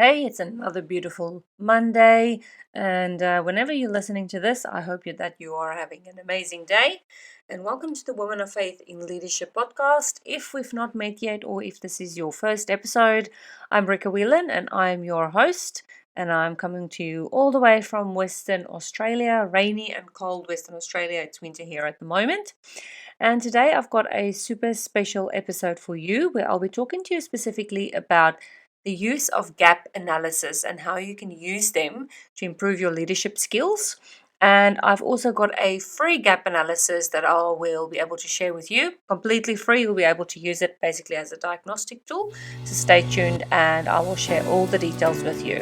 Hey, it's another beautiful Monday, and whenever you're listening to this, I hope that you are having an amazing day. And welcome to the Woman of Faith in Leadership podcast. If we've not met yet, or if this is your first episode, I'm Rika Whelan, and I'm your host. And I'm coming to you all the way from Western Australia, rainy and cold Western Australia. It's winter here at the moment. And today I've got a super special episode for you where I'll be talking to you specifically about the use of gap analysis and how you can use them to improve your leadership skills. And I've also got a free gap analysis that I will be able to share with you. Completely free. You'll be able to use it basically as a diagnostic tool. So stay tuned and I will share all the details with you.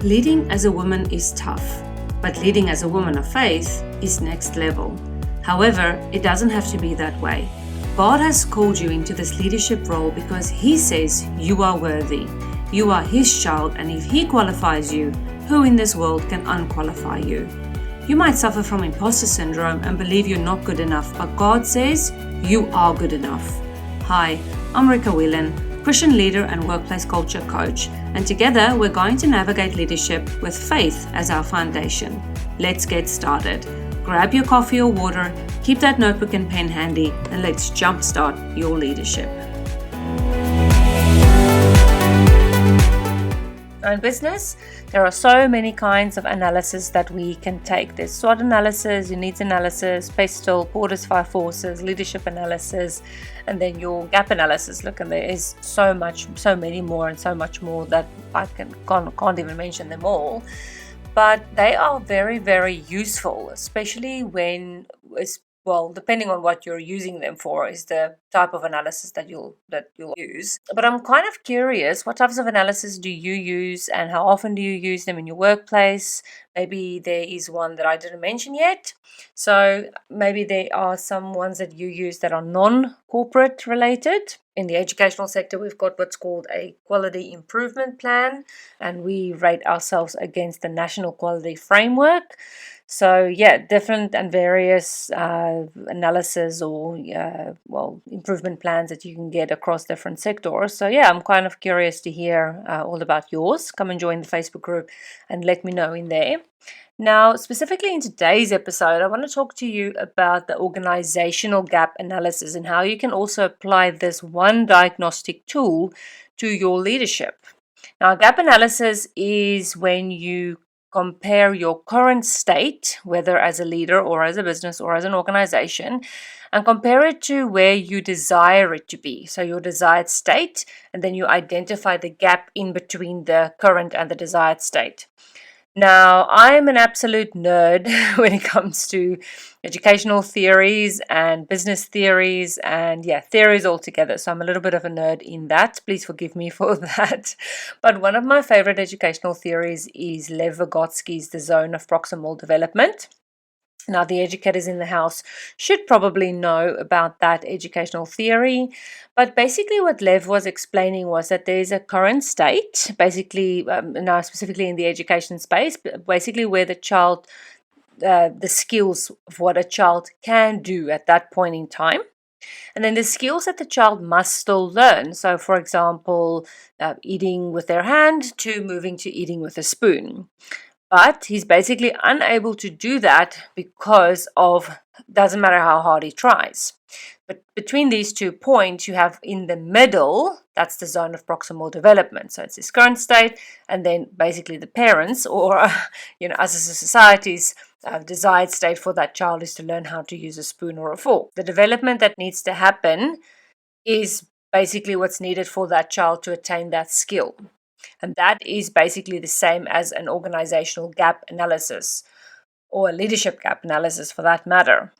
Leading as a woman is tough, but leading as a woman of faith is next level. However, it doesn't have to be that way. God has called you into this leadership role because He says you are worthy. You are His child, and if He qualifies you, who in this world can unqualify you? You might suffer from imposter syndrome and believe you're not good enough, but God says you are good enough. Hi, I'm Rika Whelan, Christian leader and workplace culture coach, and together we're going to navigate leadership with faith as our foundation. Let's get started. Grab your coffee or water, keep that notebook and pen handy, and let's jumpstart your leadership. In business, there are so many kinds of analysis that we can take. There's SWOT analysis, your needs analysis, PESTLE, Porter's 5 Forces, leadership analysis, and then your gap analysis. Look, and there is so many more and so much more that I can't even mention them all. But they are very, very useful, especially depending on what you're using them for, is the type of analysis that you'll use. But I'm kind of curious, what types of analysis do you use and how often do you use them in your workplace? Maybe there is one that I didn't mention yet. So maybe there are some ones that you use that are non-corporate related. In the educational sector, we've got what's called a quality improvement plan, and we rate ourselves against the National Quality Framework. So yeah, different and various analysis or improvement plans that you can get across different sectors. So yeah, I'm kind of curious to hear all about yours. Come and join the Facebook group and let me know in there. Now, specifically in today's episode, I want to talk to you about the organizational gap analysis and how you can also apply this one diagnostic tool to your leadership. Now, gap analysis is when you compare your current state, whether as a leader or as a business or as an organization, and compare it to where you desire it to be. So your desired state, and then you identify the gap in between the current and the desired state. Now, I'm an absolute nerd when it comes to educational theories and business theories and theories altogether. So I'm a little bit of a nerd in that. Please forgive me for that. But one of my favorite educational theories is Lev Vygotsky's The Zone of Proximal Development. Now, the educators in the house should probably know about that educational theory. But basically what Lev was explaining was that there's a current state, basically, now specifically in the education space, basically where the child, the skills of what a child can do at that point in time. And then the skills that the child must still learn. So, for example, eating with their hand to moving to eating with a spoon. But he's basically unable to do that because doesn't matter how hard he tries. But between these 2 points, you have in the middle, that's the zone of proximal development. So it's his current state, and then basically the parents, or us as a society's desired state for that child is to learn how to use a spoon or a fork. The development that needs to happen is basically what's needed for that child to attain that skill. And that is basically the same as an organizational gap analysis or a leadership gap analysis for that matter.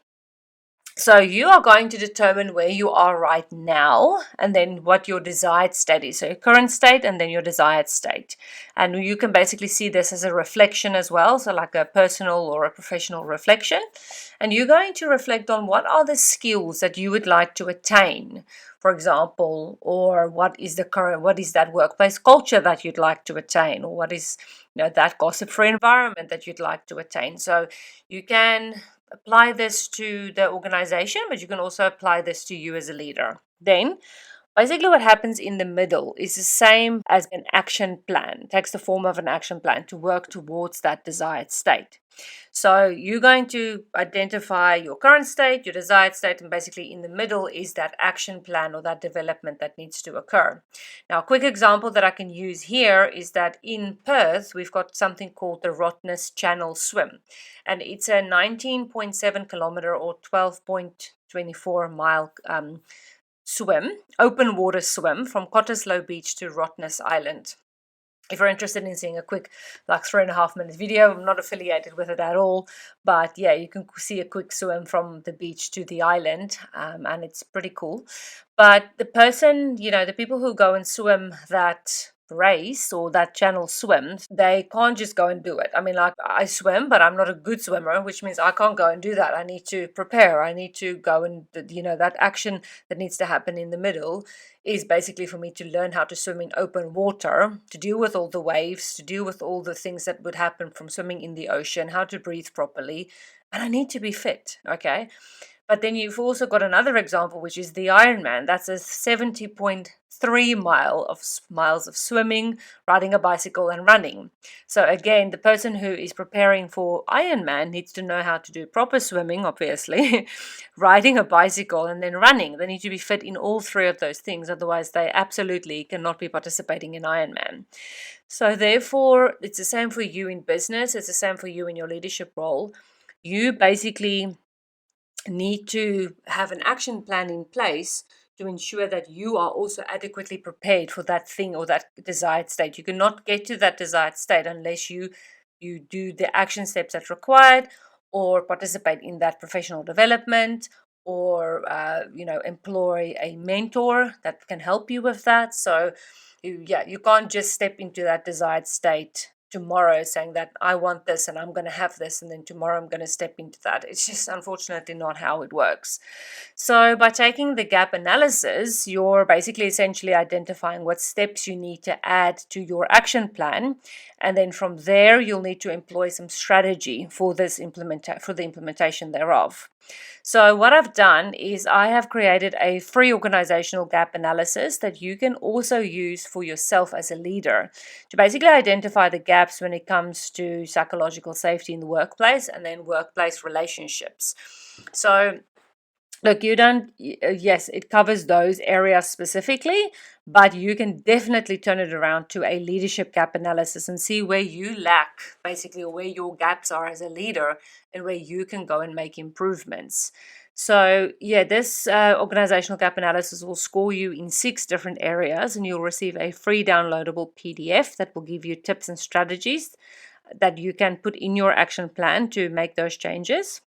So you are going to determine where you are right now and then what your desired state is. So your current state and then your desired state. And you can basically see this as a reflection as well. So like a personal or a professional reflection. And you're going to reflect on what are the skills that you would like to attain, for example, or what is that workplace culture that you'd like to attain, or what is that gossip-free environment that you'd like to attain. So you can apply this to the organization, but you can also apply this to you as a leader. Then basically, what happens in the middle is the same as an action plan. It takes the form of an action plan to work towards that desired state. So you're going to identify your current state, your desired state, and basically in the middle is that action plan or that development that needs to occur. Now, a quick example that I can use here is that in Perth, we've got something called the Rottnest Channel Swim, and it's a 19.7 kilometer or 12.24 mile swim, open water swim from Cottesloe Beach to Rottnest Island. If you're interested in seeing a quick, like 3.5 minute video, I'm not affiliated with it at all, but yeah, you can see a quick swim from the beach to the island, and it's pretty cool. But the person, the people who go and swim that race or that channel swims, they can't just go and do it. I mean, like, I swim, but I'm not a good swimmer, which means I can't go and do that. I need to prepare. I need to go and, that action that needs to happen in the middle is basically for me to learn how to swim in open water, to deal with all the waves, to deal with all the things that would happen from swimming in the ocean, how to breathe properly. And I need to be fit, okay? But then you've also got another example, which is the Ironman. That's a 70.3 miles of swimming, riding a bicycle, and running. So again, the person who is preparing for Ironman needs to know how to do proper swimming, obviously, riding a bicycle, and then running. They need to be fit in all three of those things. Otherwise, they absolutely cannot be participating in Ironman. So therefore, it's the same for you in business. It's the same for you in your leadership role. You basically need to have an action plan in place to ensure that you are also adequately prepared for that thing or that desired state. You cannot get to that desired state unless you do the action steps that's required, or participate in that professional development, or employ a mentor that can help you with that. So you can't just step into that desired state tomorrow saying that I want this and I'm going to have this, and then tomorrow I'm going to step into that. It's just unfortunately not how it works. So by taking the gap analysis, you're basically essentially identifying what steps you need to add to your action plan, and then from there you'll need to employ some strategy for the implementation thereof. So what I've done is I have created a free organizational gap analysis that you can also use for yourself as a leader to basically identify the gaps when it comes to psychological safety in the workplace and then workplace relationships. So look, yes, it covers those areas specifically, but you can definitely turn it around to a leadership gap analysis and see where you lack, basically, or where your gaps are as a leader and where you can go and make improvements. So, yeah, this organizational gap analysis will score you in 6 different areas, and you'll receive a free downloadable PDF that will give you tips and strategies that you can put in your action plan to make those changes.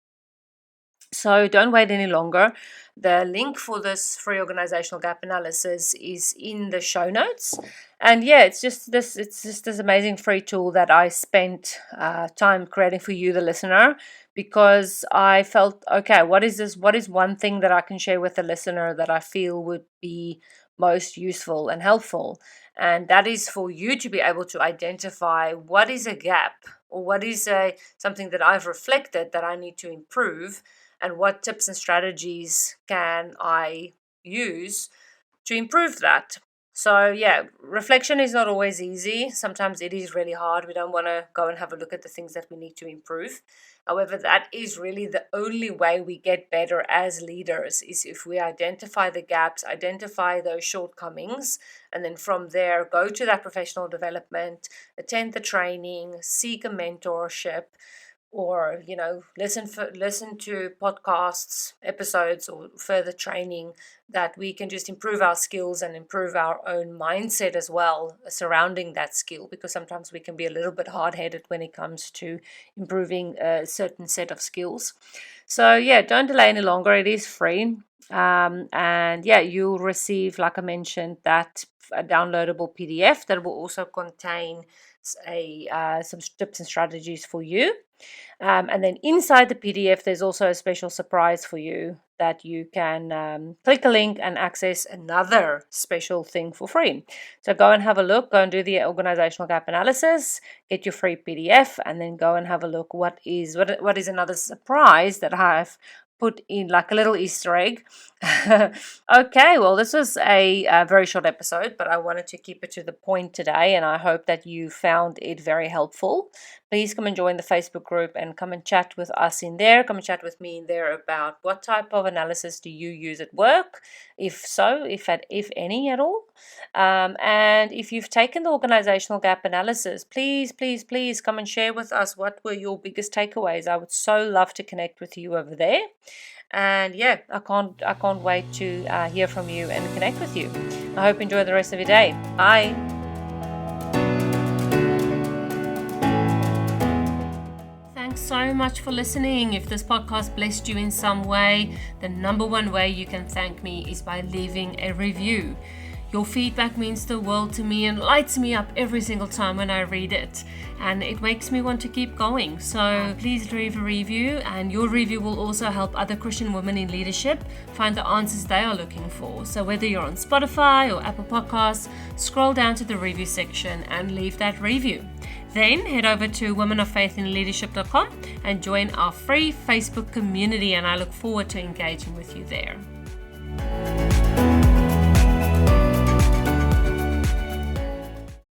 So don't wait any longer. The link for this free organizational gap analysis is in the show notes. And yeah, it's just this amazing free tool that I spent time creating for you, the listener, because I felt, okay, what is one thing that I can share with the listener that I feel would be most useful and helpful? And that is for you to be able to identify what is a gap, or what is something that I've reflected that I need to improve, and what tips and strategies can I use to improve that. So yeah, reflection is not always easy. Sometimes it is really hard. We don't want to go and have a look at the things that we need to improve. However, that is really the only way we get better as leaders, is if we identify the gaps, identify those shortcomings, and then from there go to that professional development, attend the training, seek a mentorship, or listen to podcasts, episodes, or further training, that we can just improve our skills and improve our own mindset as well surrounding that skill, because sometimes we can be a little bit hard-headed when it comes to improving a certain set of skills. So yeah, don't delay any longer. It is free, and yeah, you'll receive, like I mentioned, that a downloadable PDF that will also contain some tips and strategies for you. And then inside the PDF, there's also a special surprise for you that you can click a link and access another special thing for free. So go and have a look, go and do the organizational gap analysis, get your free PDF, and then go and have a look what is another surprise that I've put in, like a little Easter egg. Okay, well, this was a very short episode, but I wanted to keep it to the point today, and I hope that you found it very helpful. Please come and join the Facebook group and come and chat with us in there. Come and chat with me in there about what type of analysis do you use at work, if so, if any at all. And if you've taken the organizational gap analysis, please come and share with us what were your biggest takeaways. I would so love to connect with you over there. And yeah, I can't wait to hear from you and connect with you. I hope you enjoy the rest of your day. Bye. Thanks so much for listening. If this podcast blessed you in some way, the number one way you can thank me is by leaving a review. Your feedback means the world to me and lights me up every single time when I read it, and it makes me want to keep going. So please leave a review, and your review will also help other Christian women in leadership find the answers they are looking for. So whether you're on Spotify or Apple Podcasts, scroll down to the review section and leave that review. Then head over to womenoffaithinleadership.com and join our free Facebook community, and I look forward to engaging with you there.